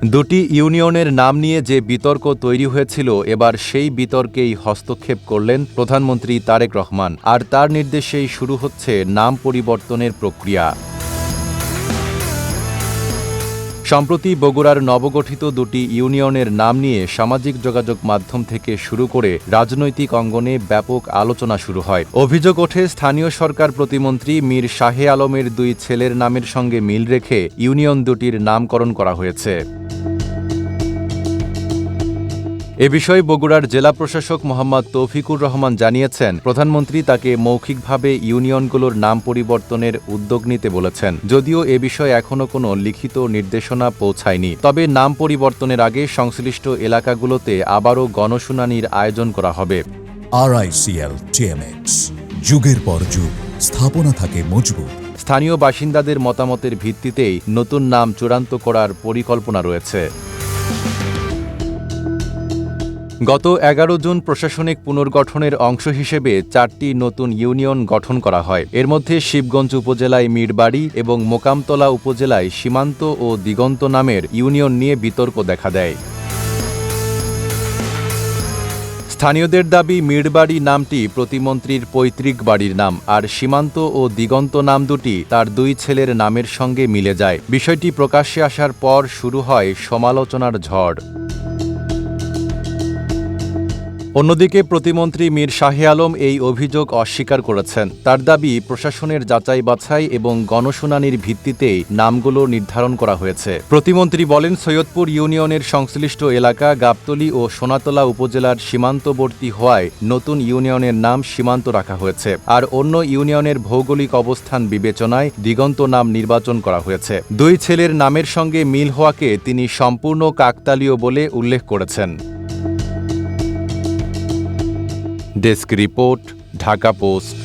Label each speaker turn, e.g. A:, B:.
A: দুটি ইউনিয়নের নাম নিয়ে যে বিতর্ক তৈরি হয়েছিল, এবার সেই বিতর্কেই হস্তক্ষেপ করলেন প্রধানমন্ত্রী তারেক রহমান। আর তার নির্দেশেই শুরু হচ্ছে নাম পরিবর্তনের প্রক্রিয়া। সম্প্রতি বগুড়ার নবগঠিত দুটি ইউনিয়নের নাম নিয়ে সামাজিক যোগাযোগ মাধ্যম থেকে শুরু করে রাজনৈতিক অঙ্গনে ব্যাপক আলোচনা শুরু হয়। অভিযোগ ওঠে, স্থানীয় সরকার প্রতিমন্ত্রী মীর শাহে আলমের দুই ছেলের নামের সঙ্গে মিল রেখে ইউনিয়ন দুটির নামকরণ করা হয়েছে। এ বিষয়ে বগুড়ার জেলা প্রশাসক মোহাম্মদ তৌফিকুর রহমান জানিয়েছেন, প্রধানমন্ত্রী তাকে মৌখিকভাবে ইউনিয়নগুলোর নাম পরিবর্তনের উদ্যোগ নিতে বলেছেন। যদিও এ বিষয়ে এখনো কোনো লিখিত নির্দেশনা পৌঁছায়নি। তবে নাম পরিবর্তনের আগে সংশ্লিষ্ট এলাকাগুলোতে আবারও গণশুনানির আয়োজন করা হবে।
B: RICL TMX, যুগের পর যুগ স্থাপনা থাকে মজবুত।
A: স্থানীয় বাসিন্দাদের মতামতের ভিত্তিতেই নতুন নাম চূড়ান্ত করার পরিকল্পনা রয়েছে। গত 11 জুন প্রশাসনিক পুনর্গঠনের অংশ হিসেবে 4টি নতুন ইউনিয়ন গঠন করা হয়। এর মধ্যে শিবগঞ্জ উপজেলায় মিরবাড়ি এবং মোকামতলা উপজেলায় সীমান্ত ও দিগন্ত নামের ইউনিয়ন নিয়ে বিতর্ক দেখা দেয়। স্থানীয়দের দাবি, মিরবাড়ি নামটি প্রতিমন্ত্রীর পৈতৃক বাড়ির নাম, আর সীমান্ত ও দিগন্ত নাম দুটি তার দুই ছেলের নামের সঙ্গে মিলে যায়। বিষয়টি প্রকাশ্যে আসার পর শুরু হয় সমালোচনার ঝড়। অন্যদিকে প্রতিমন্ত্রী মীর শাহে আলম এই অভিযোগ অস্বীকার করেছেন। তার দাবি, প্রশাসনের যাচাই বাছাই এবং গণশুনানির ভিত্তিতেই নামগুলো নির্ধারণ করা হয়েছে। প্রতিমন্ত্রী বলেন, সৈয়দপুর ইউনিয়নের সংশ্লিষ্ট এলাকা গাবতলী ও সোনাতলা উপজেলার সীমান্তবর্তী হওয়ায় নতুন ইউনিয়নের নাম সীমান্ত রাখা হয়েছে, আর অন্য ইউনিয়নের ভৌগোলিক অবস্থান বিবেচনায় দিগন্ত নাম নির্বাচন করা হয়েছে। দুই ছেলের নামের সঙ্গে মিল হওয়াকে তিনি সম্পূর্ণ কাকতালীয় বলে উল্লেখ করেছেন। Desk report, Dhaka post.